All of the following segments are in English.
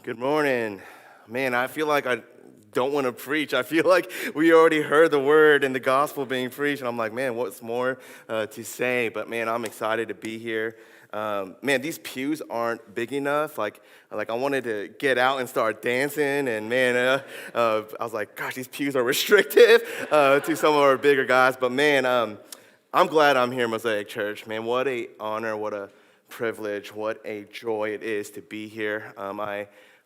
Good morning. Man, I feel like I don't want to preach. I feel like we already heard the word and the gospel being preached. And I'm like, man, what's more to say? But man, I'm excited to be here. Man, these pews aren't big enough. Like I wanted to get out and start dancing. And man, I was like, gosh, these pews are restrictive to some of our bigger guys. But man, I'm glad I'm here, Mosaic Church. Man, what a honor, what a privilege, what a joy it is to be here.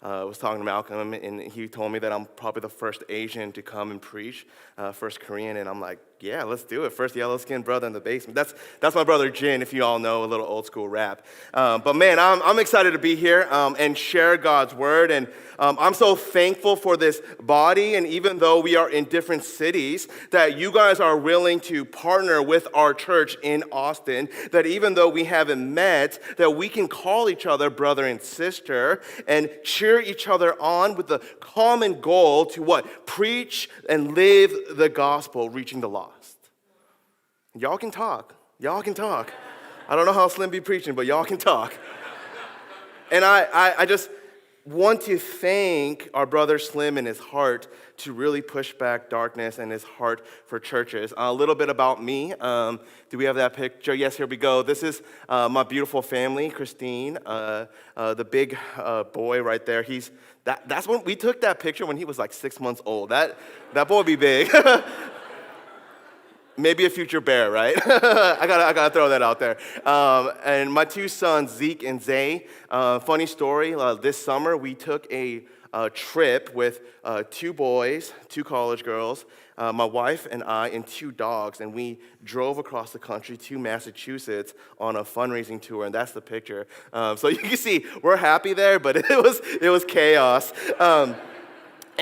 I was talking to Malcolm, and he told me that I'm probably the first Asian to come and preach, first Korean, and I'm like, yeah, let's do it. First yellow-skinned brother in the basement. That's my brother Jin, if you all know a little old-school rap. But man, I'm excited to be here and share God's word, and I'm so thankful for this body, and even though we are in different cities, that you guys are willing to partner with our church in Austin, that even though we haven't met, that we can call each other brother and sister and cheer each other on with the common goal to what? Preach and live the gospel, reaching the lost. Y'all can talk. Y'all can talk. I don't know how Slim be preaching, but y'all can talk. And I just want to thank our brother Slim and his heart to really push back darkness and his heart for churches. A little bit about me. Do we have that picture? Yes, here we go. This is my beautiful family, Christine, the big boy right there. That's when we took that picture when he was like 6 months old. That boy be big. Maybe a future bear, right? I gotta throw that out there. And my two sons, Zeke and Zay. Funny story. This summer we took a trip with two boys, two college girls, my wife and I, and two dogs, and we drove across the country to Massachusetts on a fundraising tour, and that's the picture. So you can see we're happy there, but it was chaos.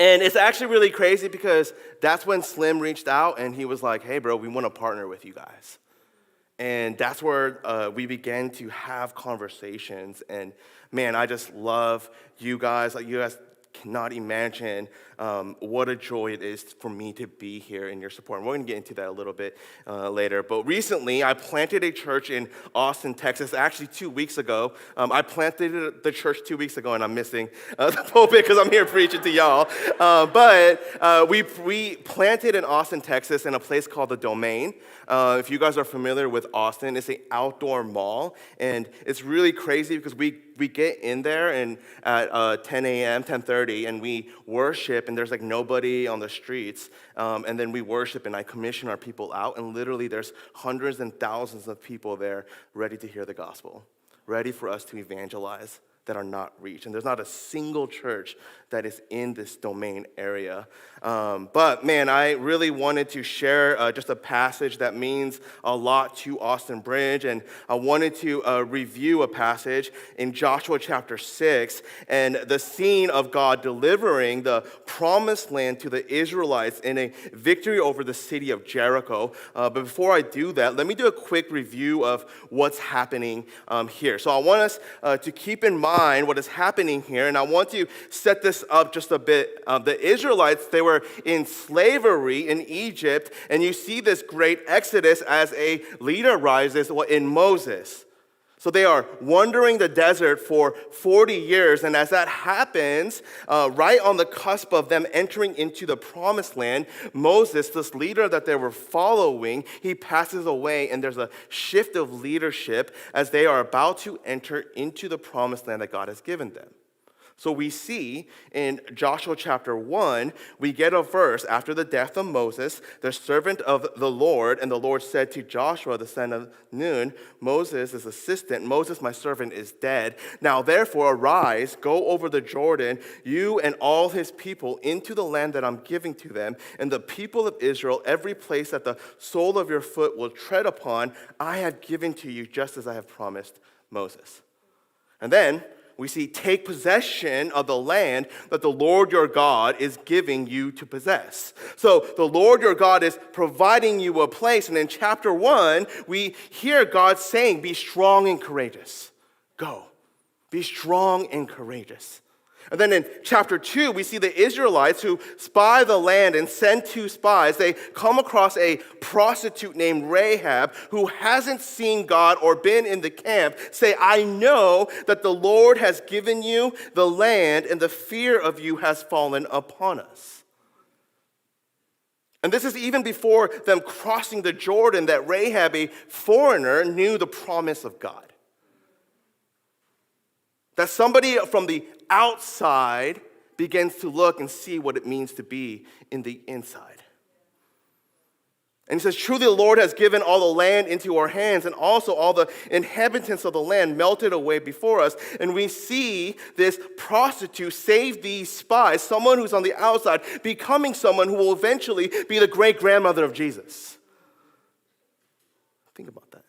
And it's actually really crazy because that's when Slim reached out and he was like, hey, bro, we want to partner with you guys. And that's where we began to have conversations. And man, I just love you guys. Like, you guys cannot imagine what a joy it is for me to be here in your support. And we're going to get into that a little bit later. But recently, I planted a church in Austin, Texas. Actually, 2 weeks ago. I planted the church 2 weeks ago, and I'm missing the pulpit because I'm here preaching to y'all. But we planted in Austin, Texas, in a place called The Domain. If you guys are familiar with Austin, it's an outdoor mall. And it's really crazy because we get in there and at 10 a.m., 10:30, and we worship, and there's like nobody on the streets. And then we worship, and I commission our people out, and literally there's hundreds and thousands of people there ready to hear the gospel, ready for us to evangelize that are not reached. And there's not a single church that is in this Domain area. But man, I really wanted to share just a passage that means a lot to Austin Bridge. And I wanted to review a passage in Joshua chapter 6 and the scene of God delivering the promised land to the Israelites in a victory over the city of Jericho. But before I do that, let me do a quick review of what's happening here. So I want us to keep in mind what is happening here, and I want to set this up just a bit. The Israelites, they were in slavery in Egypt, and you see this great exodus as a leader rises in Moses. So they are wandering the desert for 40 years, and as that happens, right on the cusp of them entering into the promised land, Moses, this leader that they were following, he passes away, and there's a shift of leadership as they are about to enter into the promised land that God has given them. So we see in Joshua chapter 1, we get a verse after the death of Moses, the servant of the Lord, and the Lord said to Joshua, the son of Nun, Moses' assistant, Moses, my servant, is dead. Now therefore arise, go over the Jordan, you and all his people, into the land that I'm giving to them, and the people of Israel, every place that the sole of your foot will tread upon, I have given to you, just as I have promised Moses. And then we see, take possession of the land that the Lord your God is giving you to possess. So the Lord your God is providing you a place. And in chapter 1, we hear God saying, be strong and courageous. Go. Be strong and courageous. And then in chapter 2, we see the Israelites who spy the land and send 2 spies. They come across a prostitute named Rahab who hasn't seen God or been in the camp, say, I know that the Lord has given you the land and the fear of you has fallen upon us. And this is even before them crossing the Jordan, that Rahab, a foreigner, knew the promise of God. That somebody from the outside begins to look and see what it means to be in the inside. And he says, truly the Lord has given all the land into our hands, and also all the inhabitants of the land melted away before us. And we see this prostitute save these spies, someone who's on the outside, becoming someone who will eventually be the great-grandmother of Jesus. Think about that.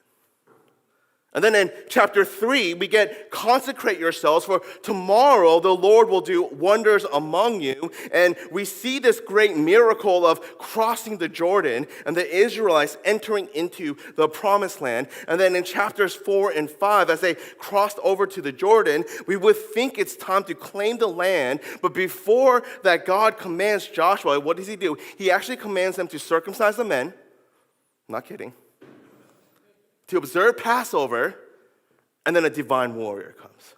And then in chapter 3, we get consecrate yourselves, for tomorrow the Lord will do wonders among you. And we see this great miracle of crossing the Jordan and the Israelites entering into the promised land. And then in chapters 4 and 5, as they crossed over to the Jordan, we would think it's time to claim the land. But before that, God commands Joshua, what does he do? He actually commands them to circumcise the men. Not kidding. To observe Passover, and then a divine warrior comes.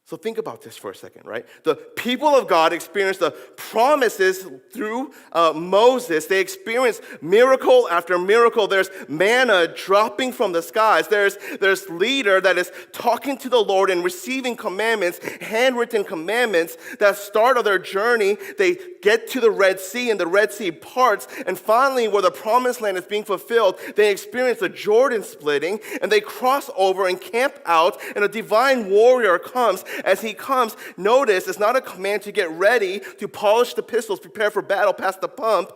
So think about this for a second, right? The people of God experience the promises through Moses. They experience miracle after miracle. There's manna dropping from the skies. There's leader that is talking to the Lord and receiving commandments, handwritten commandments that start of their journey. They get to the Red Sea, and the Red Sea parts. And finally, where the promised land is being fulfilled, they experience the Jordan splitting, and they cross over and camp out, and a divine warrior comes. As he comes, notice it's not a command to get ready, to polish the pistols, prepare for battle, pass the pump.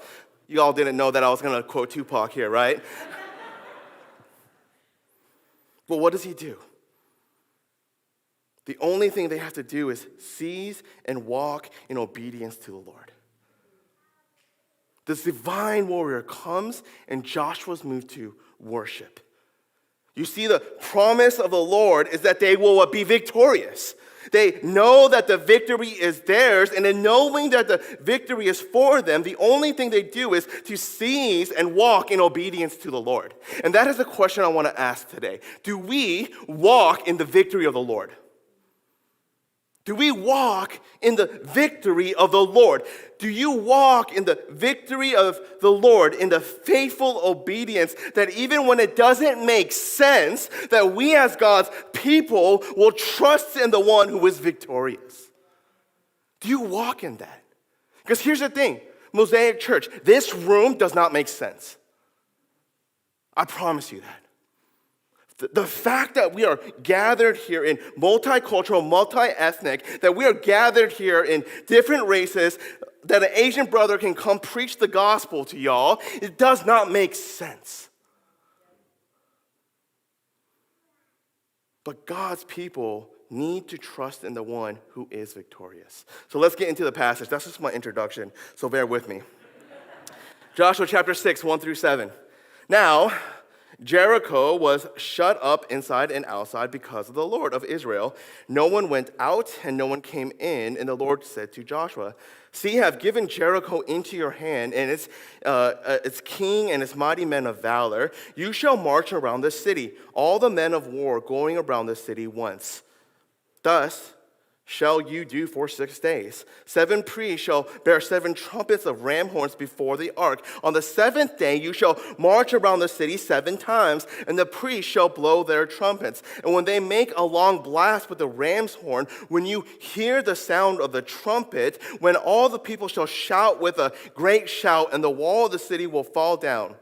You all didn't know that I was going to quote Tupac here, right? But what does he do? The only thing they have to do is seize and walk in obedience to the Lord. This divine warrior comes, and Joshua's moved to worship. You see, the promise of the Lord is that they will be victorious. They know that the victory is theirs, and in knowing that the victory is for them, the only thing they do is to seize and walk in obedience to the Lord. And that is the question I want to ask today. Do we walk in the victory of the Lord? Do we walk in the victory of the Lord? Do you walk in the victory of the Lord, in the faithful obedience that even when it doesn't make sense, that we as God's people will trust in the one who is victorious? Do you walk in that? Because here's the thing, Mosaic Church, this room does not make sense. I promise you that. The fact that we are gathered here in multicultural, multi-ethnic, that we are gathered here in different races, that an Asian brother can come preach the gospel to y'all, it does not make sense. But God's people need to trust in the one who is victorious. So let's get into the passage. That's just my introduction, so bear with me. Joshua chapter 6, 1 through 7. Now, Jericho was shut up inside and outside because of the Lord of Israel. No one went out and no one came in. And the Lord said to Joshua, see, I have given Jericho into your hand and its king and its mighty men of valor. You shall march around the city, all the men of war going around the city once. Thus shall you do for 6 days. 7 priests shall bear 7 trumpets of ram horns before the ark. On the 7th day you shall march around the city 7 times, and the priests shall blow their trumpets. And when they make a long blast with the ram's horn, when you hear the sound of the trumpet, when all the people shall shout with a great shout, and the wall of the city will fall down,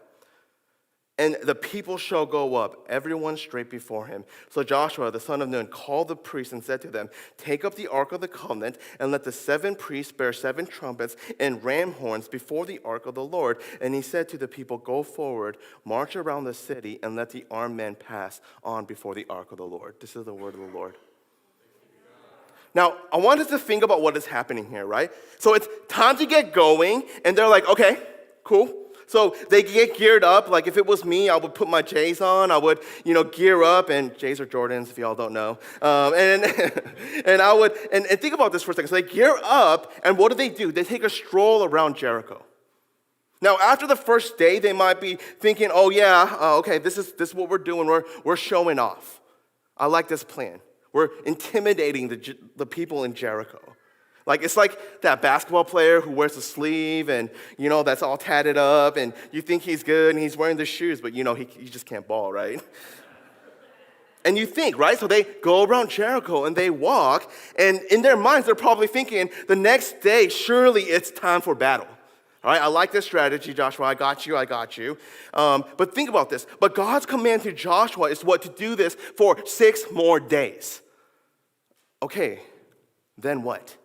and the people shall go up, everyone straight before him. So Joshua, the son of Nun, called the priests and said to them, take up the ark of the covenant, and let the 7 priests bear 7 trumpets and ram horns before the ark of the Lord. And he said to the people, go forward, march around the city, and let the armed men pass on before the ark of the Lord. This is the word of the Lord. Now, I want us to think about what is happening here, right? So it's time to get going, and they're like, okay, cool. So they get geared up. Like if it was me, I would put my J's on. I would, gear up. And J's are Jordans, if y'all don't know. And I would, and think about this for a second. So they gear up, and what do? They take a stroll around Jericho. Now, after the first day, they might be thinking, oh yeah, okay, this is what we're doing. We're showing off. I like this plan. We're intimidating the people in Jericho. Like, it's like that basketball player who wears a sleeve and, that's all tatted up, and you think he's good and he's wearing the shoes, but, he just can't ball, right? And you think, right? So they go around Jericho and they walk, and in their minds, they're probably thinking, the next day, surely it's time for battle. All right, I like this strategy, Joshua. I got you. But think about this. But God's command to Joshua is what? To do this for 6 more days. Okay, then what?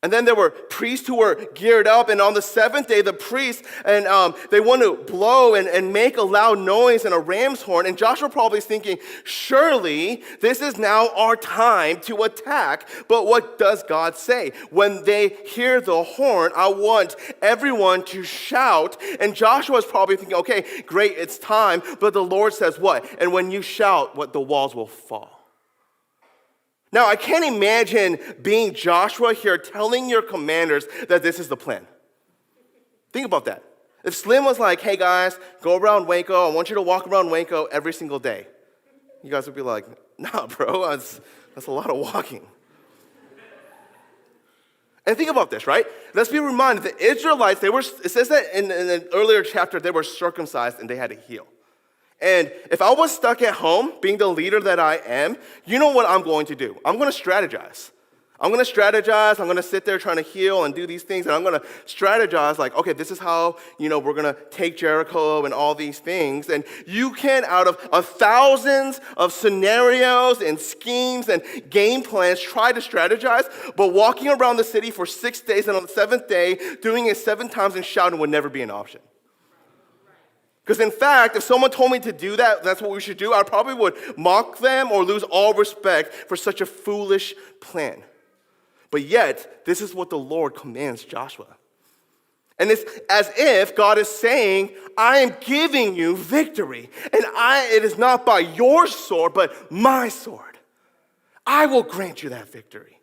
And then there were priests who were geared up, and on the 7th day, the priests, and they want to blow and make a loud noise and a ram's horn. And Joshua probably is thinking, surely this is now our time to attack. But what does God say? When they hear the horn, I want everyone to shout. And Joshua is probably thinking, okay, great, it's time. But the Lord says what? And when you shout, what? The walls will fall. Now, I can't imagine being Joshua here telling your commanders that this is the plan. Think about that. If Slim was like, hey guys, go around Waco, I want you to walk around Waco every single day. You guys would be like, nah, bro, that's a lot of walking. And think about this, right? Let's be reminded, the Israelites, it says that in an earlier chapter, they were circumcised and they had to heal. And if I was stuck at home, being the leader that I am, you know what I'm going to do? I'm going to strategize. I'm going to sit there trying to heal and do these things, and I'm going to strategize like, okay, this is how, we're going to take Jericho and all these things. And you can, out of thousands of scenarios and schemes and game plans, try to strategize, but walking around the city for 6 days and on the 7th day, doing it 7 times and shouting would never be an option. Because in fact, if someone told me to do that, that's what we should do, I probably would mock them or lose all respect for such a foolish plan. But yet, this is what the Lord commands Joshua. And it's as if God is saying, I am giving you victory. And it is not by your sword, but my sword. I will grant you that victory.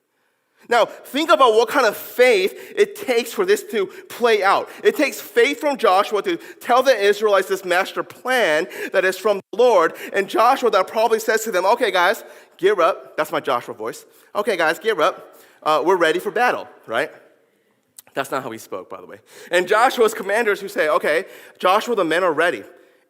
Now, think about what kind of faith it takes for this to play out. It takes faith from Joshua to tell the Israelites this master plan that is from the Lord. And Joshua that probably says to them, okay, guys, gear up. That's my Joshua voice. Okay, guys, gear up. We're ready for battle, right? That's not how he spoke, by the way. And Joshua's commanders who say, okay, Joshua, the men are ready.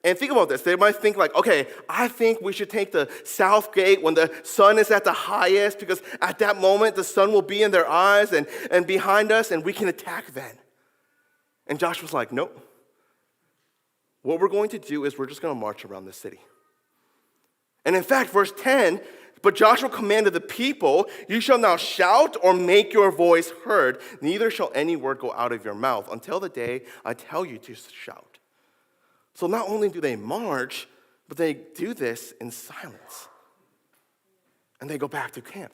And think about this. They might think like, okay, I think we should take the south gate when the sun is at the highest, because at that moment the sun will be in their eyes and behind us, and we can attack then. And Joshua's like, nope. What we're going to do is we're just going to march around the city. And in fact, verse 10, but Joshua commanded the people, you shall now shout or make your voice heard, neither shall any word go out of your mouth until the day I tell you to shout. So not only do they march, but they do this in silence. And they go back to camp.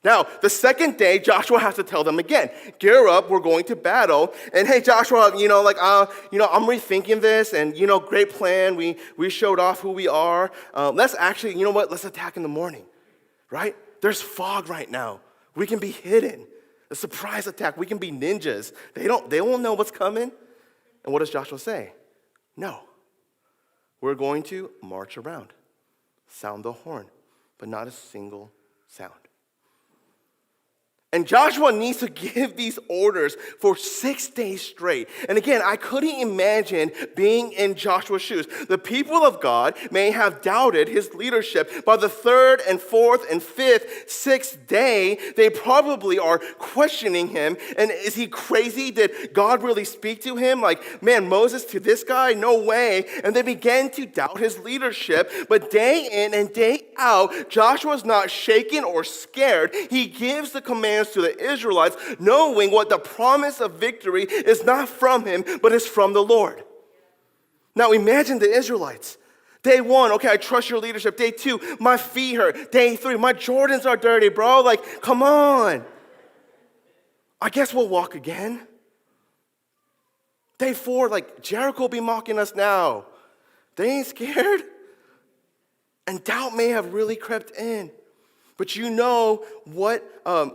Now, the second day, Joshua has to tell them again, gear up, we're going to battle. And hey, Joshua, I'm rethinking this, and, great plan. We showed off who we are. Let's actually, let's attack in the morning, right? There's fog right now. We can be hidden. A surprise attack. We can be ninjas. They won't know what's coming. And what does Joshua say? No, we're going to march around, sound the horn, but not a single sound. And Joshua needs to give these orders for 6 days straight. And again, I couldn't imagine being in Joshua's shoes. The people of God may have doubted his leadership. By the 3rd and 4th and 5th, 6th day, they probably are questioning him. And is he crazy? Did God really speak to him? Like, man, Moses to this guy? No way. And they began to doubt his leadership. But day in and day out, Joshua's not shaken or scared. He gives the commands to the Israelites, knowing what the promise of victory is not from him, but is from the Lord. Now imagine the Israelites. Day 1, okay, I trust your leadership. Day 2, my feet hurt. Day 3, my Jordans are dirty, bro. Like, come on. I guess we'll walk again. Day 4, like, Jericho be mocking us now. They ain't scared. And doubt may have really crept in. But you know what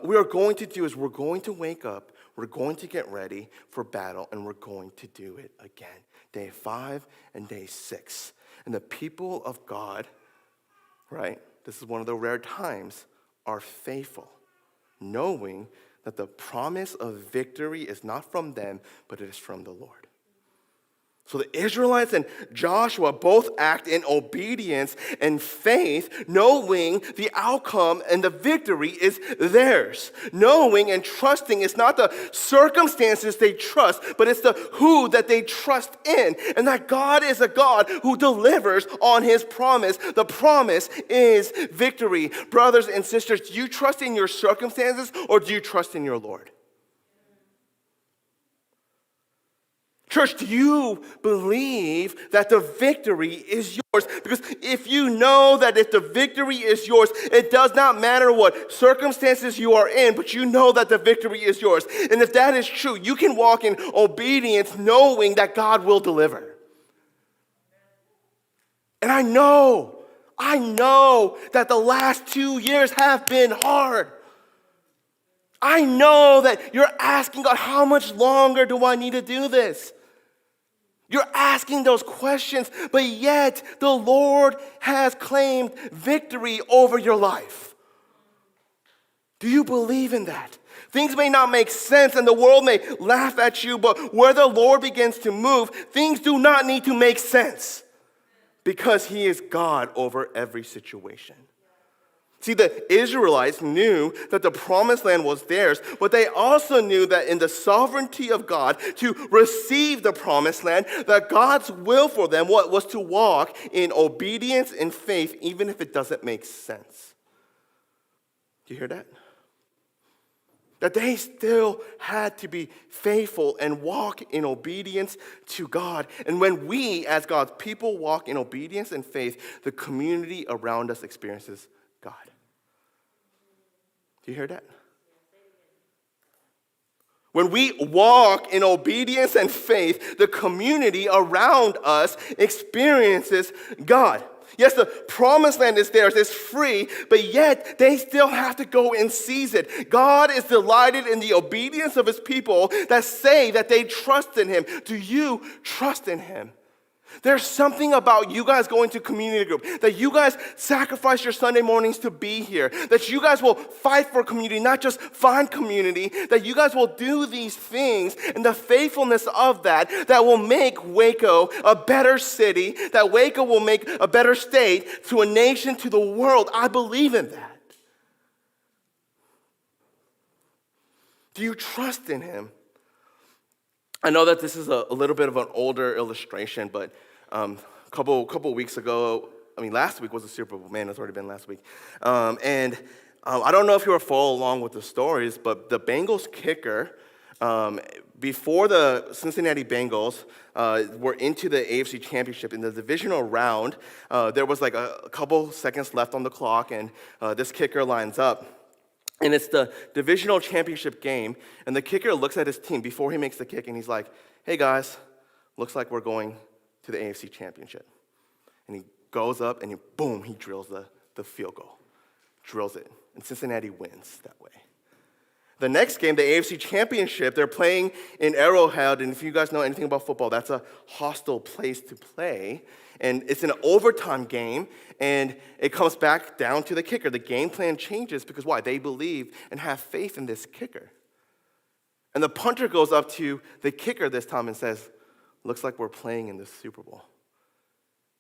we are going to do is we're going to wake up, we're going to get ready for battle, and we're going to do it again. Day 5 and day 6. And the people of God, right, this is one of the rare times, are faithful, knowing that the promise of victory is not from them, but it is from the Lord. So the Israelites and Joshua both act in obedience and faith, knowing the outcome and the victory is theirs. Knowing and trusting is not the circumstances they trust, but it's the who that they trust in. And that God is a God who delivers on his promise. The promise is victory. Brothers and sisters, do you trust in your circumstances or do you trust in your Lord? Church, do you believe that the victory is yours? Because if you know that if the victory is yours, it does not matter what circumstances you are in, but you know that the victory is yours. And if that is true, you can walk in obedience knowing that God will deliver. And I know that the last 2 years have been hard. I know that you're asking God, how much longer do I need to do this? You're asking those questions, but yet the Lord has claimed victory over your life. Do you believe in that? Things may not make sense and the world may laugh at you, but where the Lord begins to move, things do not need to make sense because he is God over every situation. See, the Israelites knew that the promised land was theirs, but they also knew that in the sovereignty of God to receive the promised land, that God's will for them was to walk in obedience and faith, even if it doesn't make sense. Do you hear that? That they still had to be faithful and walk in obedience to God. And when we, as God's people, walk in obedience and faith, the community around us experiences God. Do you hear that? When we walk in obedience and faith, the community around us experiences God. Yes, the promised land is theirs, it's free, but yet they still have to go and seize it. God is delighted in the obedience of his people that say that they trust in him. Do you trust in him? There's something about you guys going to community group, that you guys sacrifice your Sunday mornings to be here, that you guys will fight for community, not just find community, that you guys will do these things, and the faithfulness of that will make Waco a better city, that Waco will make a better state to a nation, to the world. I believe in that. Do you trust in him? I know that this is a little bit of an older illustration, but a couple weeks ago, last week was the Super Bowl. Man, it's already been last week. I don't know if you were following along with the stories, but the Bengals kicker, before the Cincinnati Bengals were into the AFC Championship in the divisional round, there was like a couple seconds left on the clock, and this kicker lines up. And it's the divisional championship game, and the kicker looks at his team before he makes the kick, and he's like, hey guys, looks like we're going to the AFC Championship. And he goes up, and boom, he drills the field goal. Drills it, and Cincinnati wins that way. The next game, the AFC Championship, they're playing in Arrowhead, and if you guys know anything about football, that's a hostile place to play. And it's an overtime game, and it comes back down to the kicker. The game plan changes because why? They believe and have faith in this kicker. And the punter goes up to the kicker this time and says, looks like we're playing in the Super Bowl.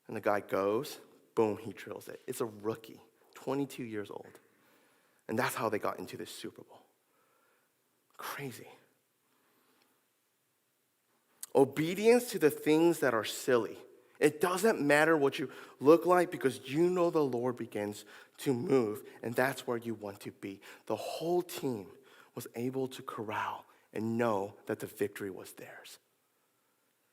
And the guy goes, boom, he drills it. It's a rookie, 22 years old. And that's how they got into this Super Bowl. Crazy. Obedience to the things that are silly. It doesn't matter what you look like because you know the Lord begins to move, and that's where you want to be. The whole team was able to corral and know that the victory was theirs.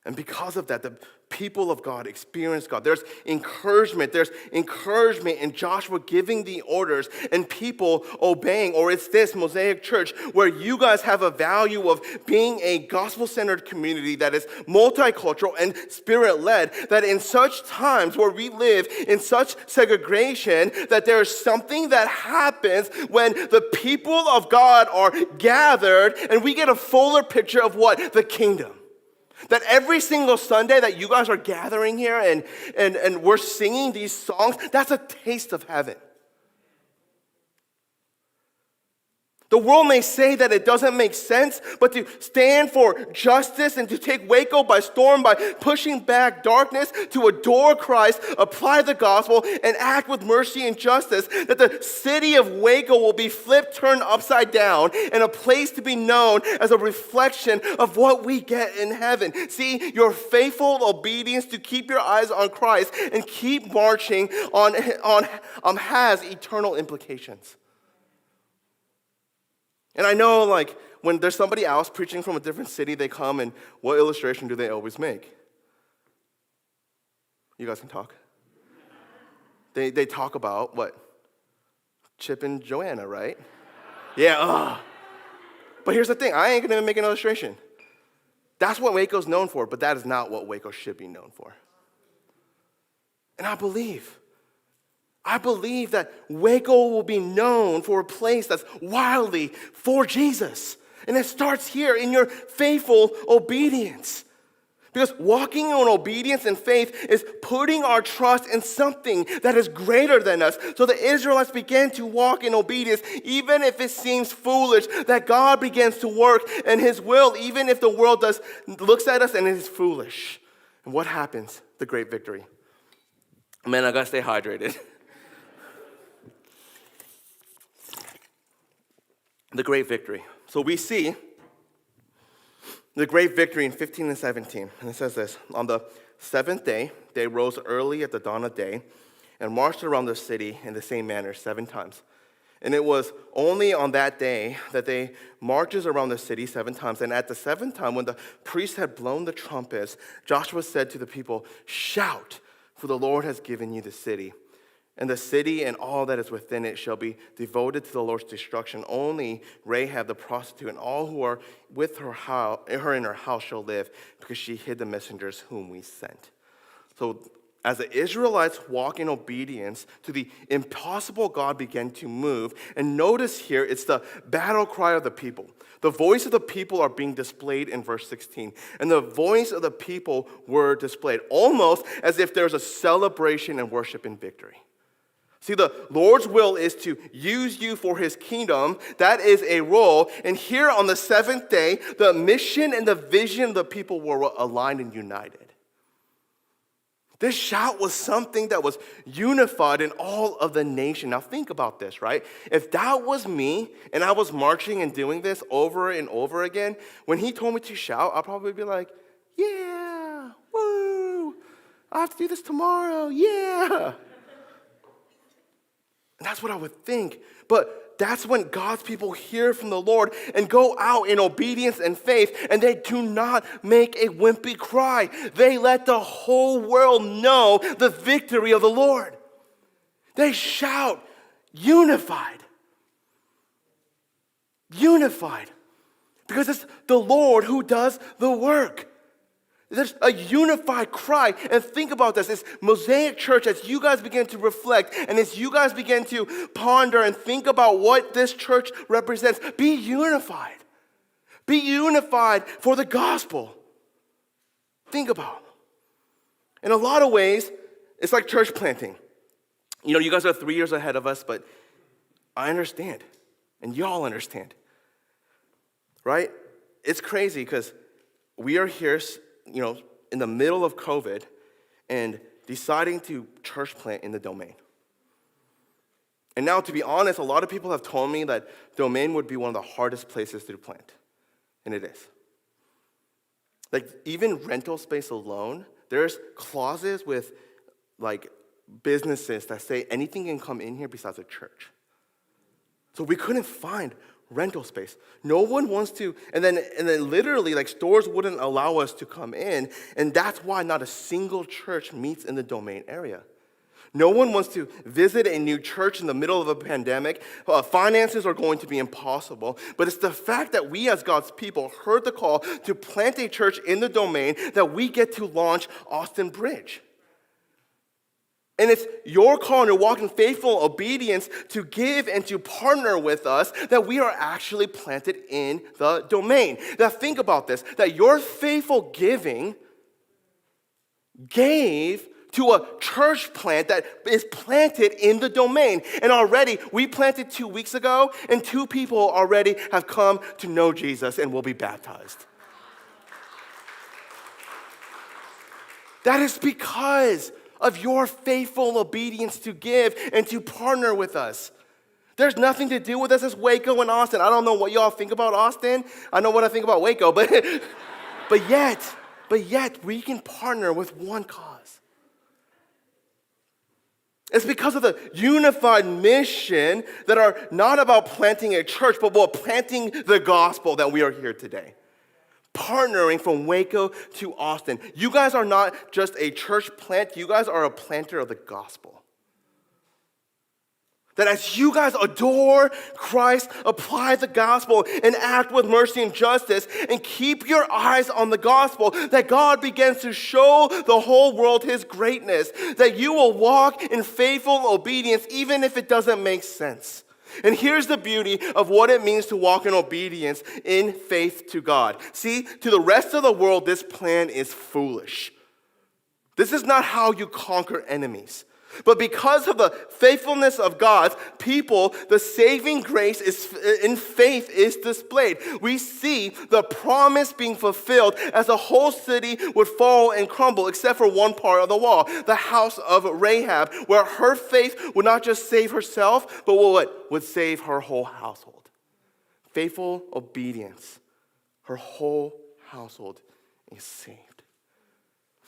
And because of that, the people of God experience God. There's encouragement. There's encouragement in Joshua giving the orders and people obeying. Or it's this Mosaic church where you guys have a value of being a gospel-centered community that is multicultural and spirit-led, that in such times where we live in such segregation, that there's something that happens when the people of God are gathered and we get a fuller picture of what? The kingdom. That every single Sunday that you guys are gathering here and we're singing these songs, that's a taste of heaven. The world may say that it doesn't make sense, but to stand for justice and to take Waco by storm by pushing back darkness, to adore Christ, apply the gospel, and act with mercy and justice, that the city of Waco will be flipped, turned upside down, and a place to be known as a reflection of what we get in heaven. See, your faithful obedience to keep your eyes on Christ and keep marching on has eternal implications. And I know, like, when there's somebody else preaching from a different city, they come, and what illustration do they always make? You guys can talk. They talk about what? Chip and Joanna, right? Yeah, But here's the thing. I ain't going to make an illustration. That's what Waco's known for, but that is not what Waco should be known for. And I believe that Waco will be known for a place that's wildly for Jesus. And it starts here in your faithful obedience. Because walking in obedience and faith is putting our trust in something that is greater than us. So the Israelites began to walk in obedience, even if it seems foolish, that God begins to work in his will, even if the world looks at us and it is foolish. And what happens? The great victory. Man, I gotta stay hydrated. The great victory. So we see the great victory in 15 and 17. And it says this: on the seventh day, they rose early at the dawn of day and marched around the city in the same manner 7 times. And it was only on that day that they marches around the city 7 times. And at the 7th time, when the priests had blown the trumpets, Joshua said to the people, "Shout, for the Lord has given you the city. And the city and all that is within it shall be devoted to the Lord's destruction. Only Rahab the prostitute and all who are with her in her house shall live, because she hid the messengers whom we sent." So as the Israelites walk in obedience to the impossible, God began to move. And notice here, it's the battle cry of the people. The voice of the people are being displayed in verse 16. And the voice of the people were displayed almost as if there's a celebration and worship and victory. See, the Lord's will is to use you for his kingdom. That is a role. And here on the 7th day, the mission and the vision of the people were aligned and united. This shout was something that was unified in all of the nation. Now think about this, right? If that was me and I was marching and doing this over and over again, when he told me to shout, I'll probably be like, yeah, woo, I have to do this tomorrow, yeah. And that's what I would think. But that's when God's people hear from the Lord and go out in obedience and faith, and they do not make a wimpy cry. They let the whole world know the victory of the Lord. They shout, unified. Unified. Because it's the Lord who does the work. There's a unified cry. And think about this. It's Mosaic Church, as you guys begin to reflect and as you guys begin to ponder and think about what this church represents, be unified. Be unified for the gospel. Think about it. In a lot of ways, it's like church planting. You know, you guys are 3 years ahead of us, but I understand. And y'all understand. Right? It's crazy because we are here, you know, in the middle of COVID and deciding to church plant in the Domain. And now, to be honest, a lot of people have told me that Domain would be one of the hardest places to plant. And it is. Like, even rental space alone, there's clauses with, like, businesses that say anything can come in here besides a church. So we couldn't find rental space. No one wants to, and then literally like stores wouldn't allow us to come in, and that's why not a single church meets in the Domain area. No one wants to visit a new church in the middle of a pandemic. Finances are going to be impossible. But it's the fact that we as God's people heard the call to plant a church in the Domain that we get to launch Austin Bridge. And it's your call and your walk in faithful obedience to give and to partner with us that we are actually planted in the Domain. Now think about this, that your faithful giving gave to a church plant that is planted in the Domain. And already, we planted 2 weeks ago, and 2 people already have come to know Jesus and will be baptized. That is because of your faithful obedience to give and to partner with us. There's nothing to do with us as Waco and Austin. I don't know what y'all think about Austin. I know what I think about Waco, but yet we can partner with one cause. It's because of the unified mission that are not about planting a church, but about planting the gospel that we are here today. Partnering from Waco to Austin. You guys are not just a church plant, you guys are a planter of the gospel. That as you guys adore Christ, apply the gospel, and act with mercy and justice, and keep your eyes on the gospel, that God begins to show the whole world his greatness. That you will walk in faithful obedience, even if it doesn't make sense. And here's the beauty of what it means to walk in obedience in faith to God. See, to the rest of the world, this plan is foolish. This is not how you conquer enemies. But because of the faithfulness of God's people, the saving grace in faith is displayed. We see the promise being fulfilled as the whole city would fall and crumble, except for one part of the wall, the house of Rahab, where her faith would not just save herself, but would save her whole household. Faithful obedience, her whole household is saved.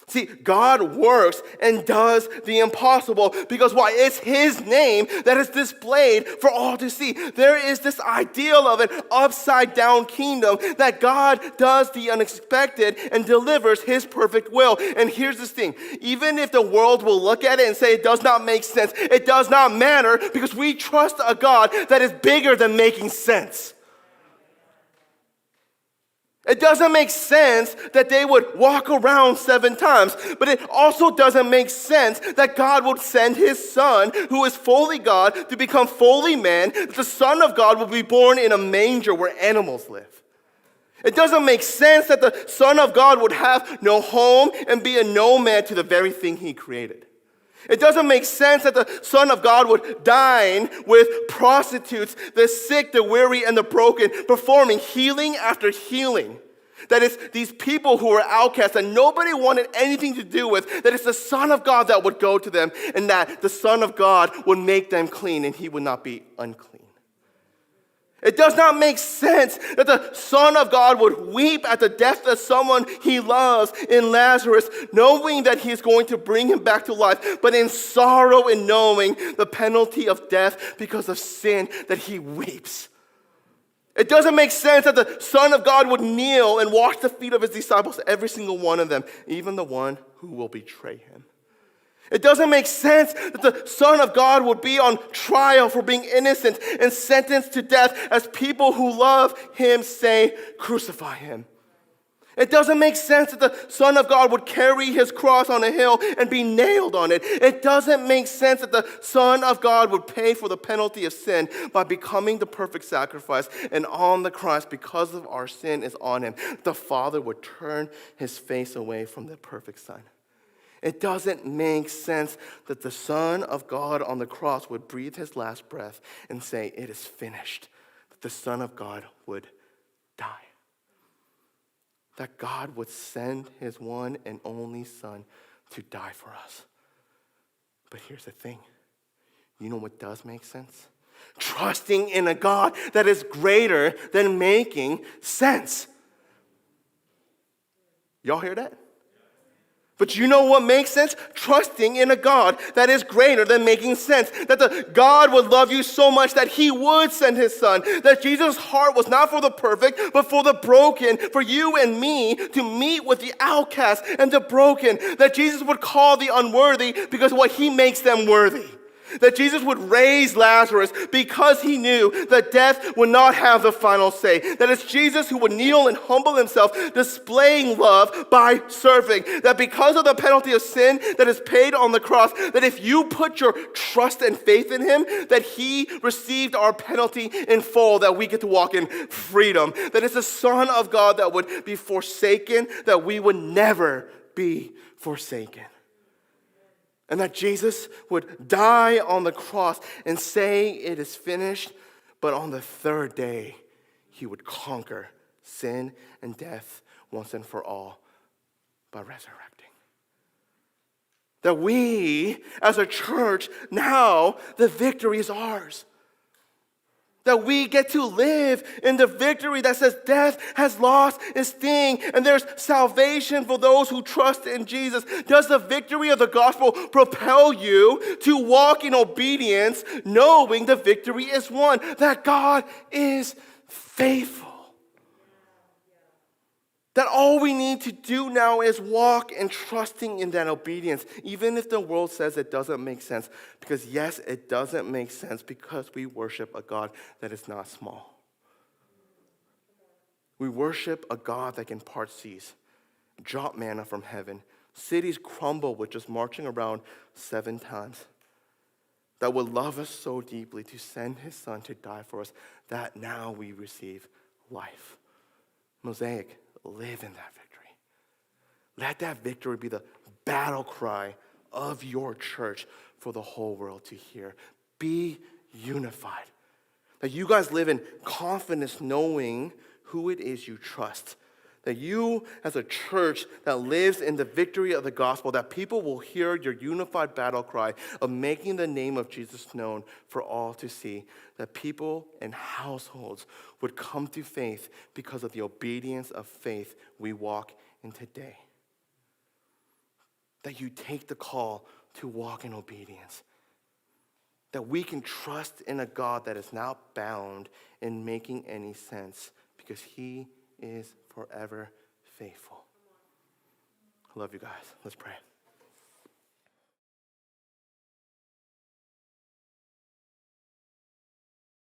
See, God works and does the impossible because why? It's his name that is displayed for all to see. There is this ideal of an upside down kingdom that God does the unexpected and delivers his perfect will. And here's this thing. Even if the world will look at it and say it does not make sense, it does not matter because we trust a God that is bigger than making sense. It doesn't make sense that they would walk around 7 times, but it also doesn't make sense that God would send his son, who is fully God, to become fully man, that the Son of God will be born in a manger where animals live. It doesn't make sense that the Son of God would have no home and be a nomad to the very thing he created. It doesn't make sense that the Son of God would dine with prostitutes, the sick, the weary, and the broken, performing healing after healing. That it's these people who were outcasts that nobody wanted anything to do with, that it's the Son of God that would go to them, and that the Son of God would make them clean, and he would not be unclean. It does not make sense that the Son of God would weep at the death of someone he loves in Lazarus, knowing that he's going to bring him back to life, but in sorrow and knowing the penalty of death because of sin, that he weeps. It doesn't make sense that the Son of God would kneel and wash the feet of his disciples, every single one of them, even the one who will betray him. It doesn't make sense that the Son of God would be on trial for being innocent and sentenced to death as people who love him say, crucify him. It doesn't make sense that the Son of God would carry his cross on a hill and be nailed on it. It doesn't make sense that the Son of God would pay for the penalty of sin by becoming the perfect sacrifice, and on the cross, because of our sin is on him, the Father would turn his face away from the perfect Son. It doesn't make sense that the Son of God on the cross would breathe his last breath and say, it is finished. That the Son of God would die. That God would send his one and only Son to die for us. But here's the thing. You know what does make sense? Trusting in a God that is greater than making sense. Y'all hear that? But you know what makes sense? Trusting in a God that is greater than making sense. That the God would love you so much that he would send his son. That Jesus' heart was not for the perfect, but for the broken, for you and me to meet with the outcast and the broken. That Jesus would call the unworthy because what he makes them worthy. That Jesus would raise Lazarus because he knew that death would not have the final say. That it's Jesus who would kneel and humble himself, displaying love by serving. That because of the penalty of sin that is paid on the cross, that if you put your trust and faith in him, that he received our penalty in full, that we get to walk in freedom. That it's the Son of God that would be forsaken, that we would never be forsaken. And that Jesus would die on the cross and say it is finished, but on the third day, he would conquer sin and death once and for all by resurrecting. That we, as a church, now the victory is ours. That we get to live in the victory that says death has lost its sting and there's salvation for those who trust in Jesus. Does the victory of the gospel propel you to walk in obedience, knowing the victory is won, that God is faithful? That all we need to do now is walk in trusting in that obedience, even if the world says it doesn't make sense. Because yes, it doesn't make sense because we worship a God that is not small. We worship a God that can part seas, drop manna from heaven, cities crumble with just marching around 7 times, that would love us so deeply to send his son to die for us, that now we receive life. Mosaic, live in that victory. Let that victory be the battle cry of your church for the whole world to hear. Be unified. That you guys live in confidence knowing who it is you trust. That you, as a church that lives in the victory of the gospel, that people will hear your unified battle cry of making the name of Jesus known for all to see. That people and households would come to faith because of the obedience of faith we walk in today. That you take the call to walk in obedience. That we can trust in a God that is not bound in making any sense because he is forever faithful. I love you guys. Let's pray.